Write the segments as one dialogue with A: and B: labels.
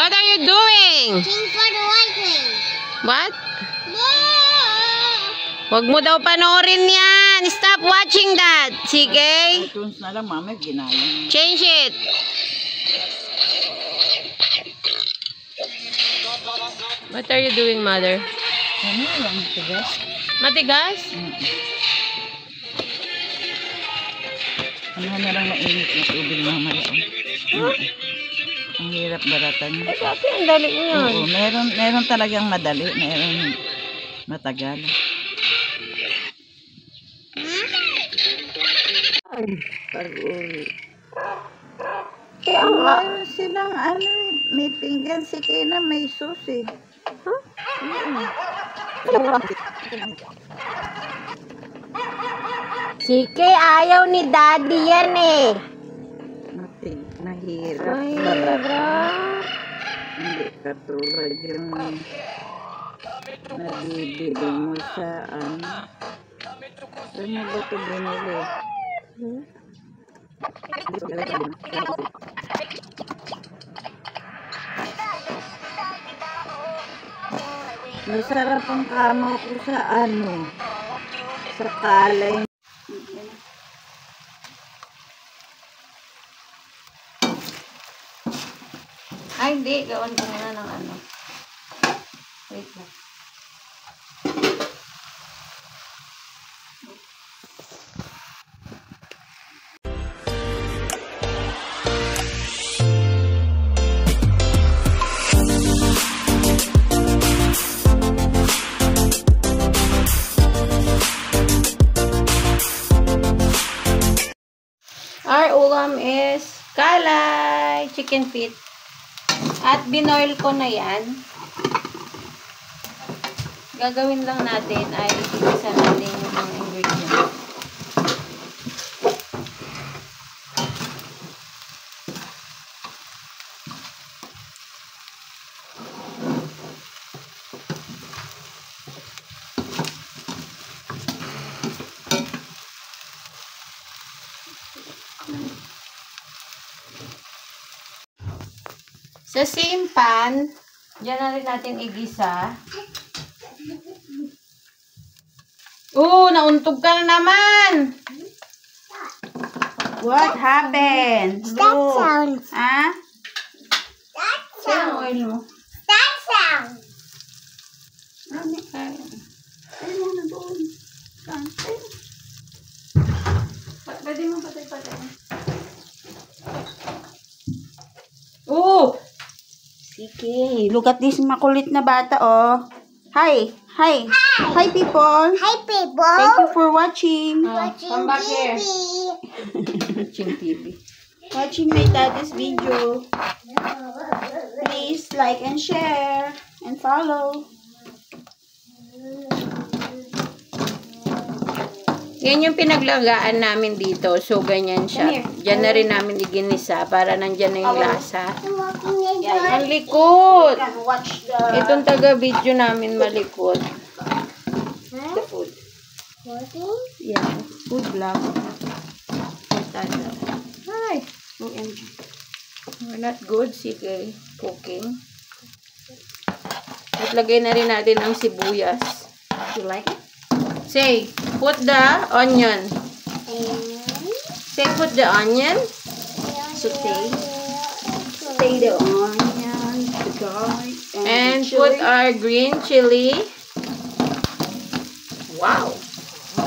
A: What are you doing?
B: Waiting for the white wing.
A: What? Wag mo daw panoorin yan. Stop watching that. Sige.
C: iTunes na lang, mama, ginaya.
A: Change it. What are you doing, mother?
C: Ano lang, tigas?
A: Matigas?
C: Ano na lang mainit na tubig, mama. Ang hirap baratan.
A: Eh, kasi ang dali niyan.
C: Oo, meron talagang madali, meron matagal. Ay, pag-uwi. Meron silang may pinggan si Kena, may susi.
A: Huh? Sige, ayaw ni daddy yan eh.
C: Nahirap.
A: Ay,
C: Baratan. Hindi katulad yung nabibili mo sa saan mo ba ito binili? Masarap ang kama ko sa sa kalay.
A: Ay, hindi. Gawan ko muna ng ano. Wait lang. Our ulam is kalay, chicken feet. At binoil ko na yan. Gagawin lang natin ay igisa natin yung mga ingredients. Sa same pan, dyan na rin natin igisa. Nauntog ka na naman! What happened?
B: That sound.
A: Ha?
B: That
A: Saan
B: sound.
A: oil mo?
B: That sound.
A: Ay, mo na doon. Saan? Pwede mo patay-patay. Sige. Look at this makulit na bata, oh. Hi. Hi. Hi, people.
B: Hi, people.
A: Thank you for watching.
B: Watching
A: Come back here.
B: TV.
A: Watching TV. Watching my daddy's video. Please like and share and follow. Yan yung pinaglagaan namin dito. So, ganyan siya. Diyan na rin namin iginisa para nandyan na yung lasa. Yan, ang likod. Itong taga-video namin malikod. The food. Yeah, food vlog. Hi. OMG. We're not good, sige. Cooking. At lagay na rin natin ang sibuyas. You like it? Say, put the onion. Say, put the onion. Saute. Saute the onion. The garlic. And put our green chili. Wow.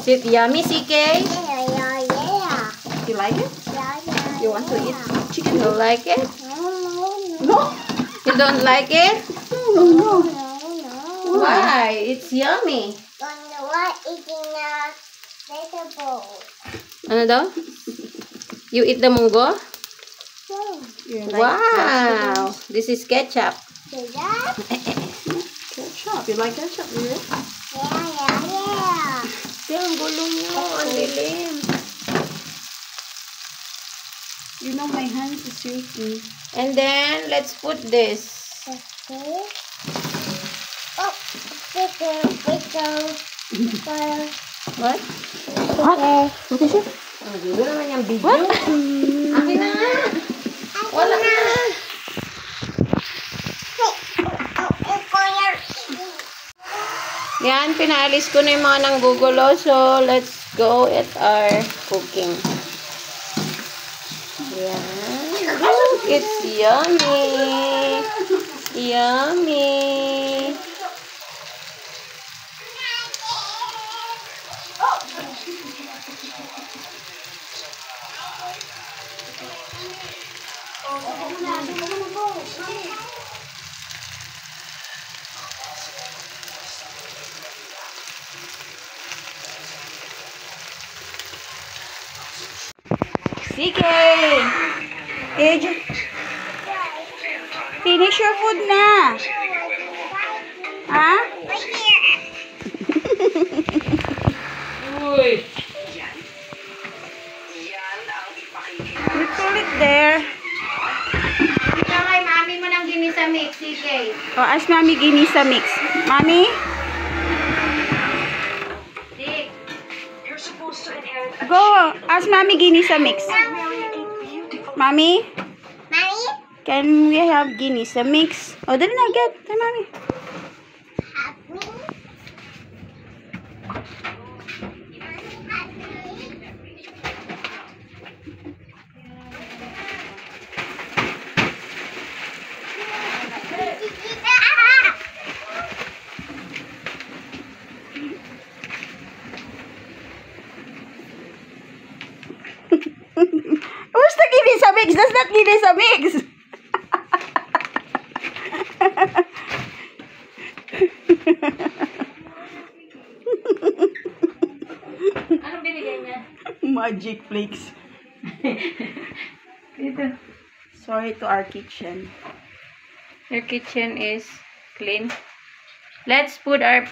A: Is it yummy, CK?
B: Yeah.
A: You like it?
B: Yeah.
A: You want to eat chicken? You like it?
B: No.
A: No. You don't like it?
B: No.
A: Why? It's yummy.
B: What eating a vegetable?
A: Ano daw? You eat the munggo?
B: No.
A: Wow. This is ketchup.
B: Yeah.
A: Ketchup. You like ketchup? Yeah. Ang gulo niyo. Ang dilim.
C: You know my hands is shaky.
A: And then, let's put this.
B: Okay. Oh, pickle.
A: What?
B: What?
A: What is it? Ang gulo naman yung video. What? Akin na nga. Wala na.
B: I can.
A: Yan, pinaalis ko na yung mga nanggugulo. So, let's go at our cooking. Yan. Look, it's yummy. Yummy.
C: Sige! Finish your food na! Ha?
A: Uy.
C: Put it there.
A: Ikaw kay mami mo nang ginisa mix, sige.
C: O, ask Mami ginisa mix. Mami?
A: Sik.
C: Go! Ask Mami ginisa mix. Mami?
B: Mommy?
C: Can we have ginisa mix? O, dali na, get. Kay Mami.
B: Help me.
C: Where's the ginisa mix? That's not ginisa mix.
A: Anong binigay niya?
C: Magic flakes. Sorry to our kitchen.
A: Your kitchen is clean. Let's put our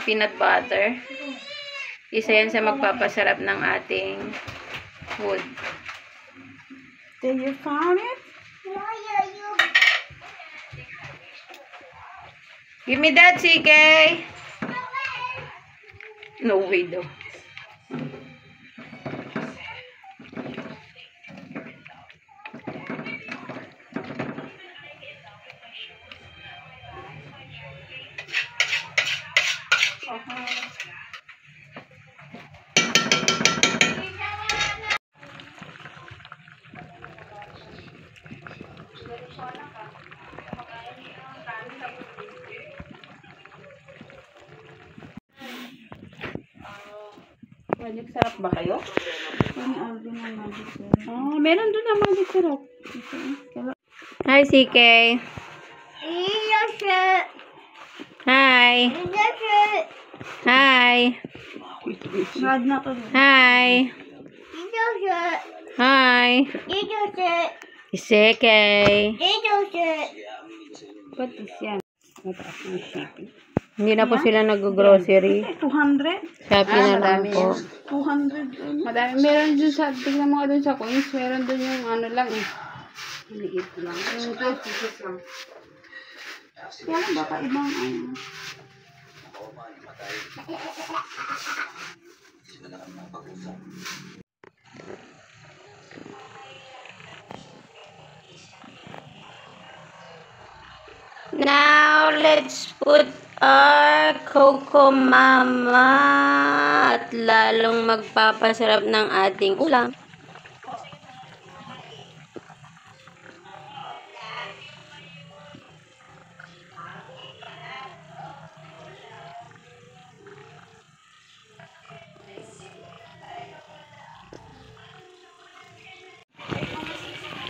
A: peanut butter. Isa yan sa magpapasarap ng ating food.
C: Did you found it?
A: Give me that, CK. No way daw.
C: Magic sarap ba kayo? Meron doon na magic sarap.
A: Hi, CK. Hi. Hi.
C: Rad na to.
A: Hi. Hi. CK.
C: What is yan? Mataas yung shipping.
A: Hindi na po sila nag-grocery.
C: 200?
A: Shopee na lang po.
C: 200?
D: Madami. Meron dun sa, tignan mo dun sa coins, meron dun yung ano lang eh. Maliit lang. Yung 5 pieces lang.
C: Kaya lang baka ibang ano.
A: Now, let's put our Coco Mama at lalong magpapasarap ng ating ulam.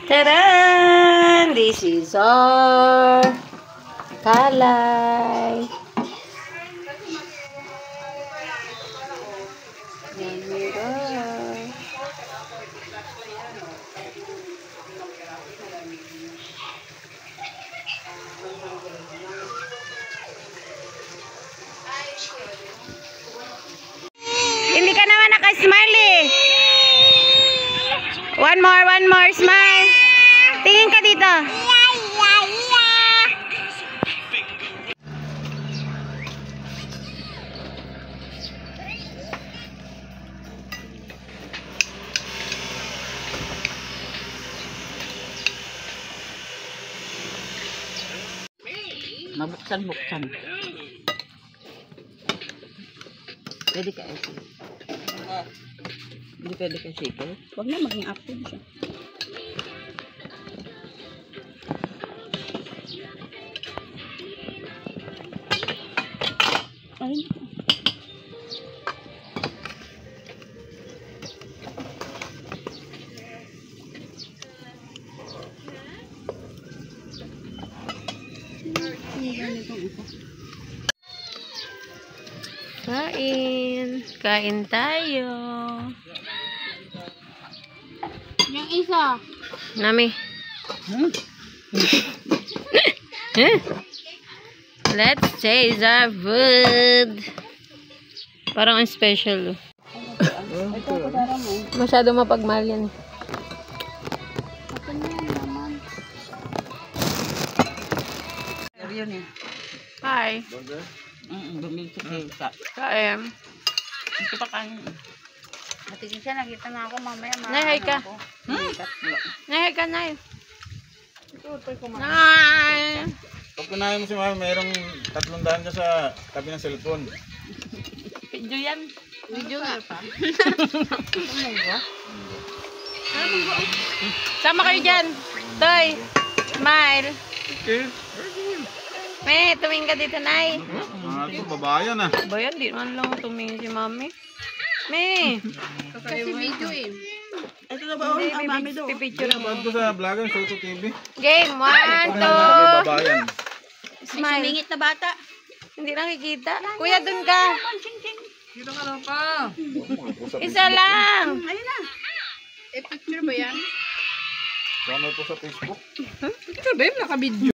A: Tadaan! This is our kalay. Yummy rice. Hindi ka naman naka-smile eh. One more smile. Tingin ka dito.
C: Mabuksan-buksan. Pwede ka ito. Hindi pwede ka shaker.
D: Huwag na maging active siya. Ayun.
A: Kain. Kain tayo.
D: Yung isa.
A: Nami. Let's taste our food. Parang ang special.
D: Ito, kudara mo.
A: Masyado mapagmahal yan.
D: Ito na yan naman.
C: Pero yun eh.
A: Hi.
C: Bumili sa kesa.
A: Kain.
C: Ito pa kain.
D: Matigil siya, nakita na ako mamaya.
A: Nay, hi ka.
C: Tatlo.
A: Nay, hi ka, Nay. Nay.
E: Pag kunahin mo si Mami, mayroong 300 ka sa tabi ng cellphone.
C: Video yan.
A: Video nga. Sama kayo dyan. Toy. Smile.
E: Okay.
A: May, tumingin ka dito, Nay.
E: Ito, babayan ah.
A: Bayan, di man lang tumingin si Mami. May.
D: Kasi video eh.
C: Ito na ba ang mami do?
A: Pipicture mo.
E: Napanood ko sa vlogger, Soto TV.
A: Game, 1,
E: Babayan.
A: 2. Smile.
D: Sumingit na bata.
A: Hindi nakikita. Kuya, dun ka.
C: Dito ka lang pa.
A: Isa lang.
D: Eh, picture ba yan?
E: Download po sa Facebook.
C: Ito ba yung naka-video?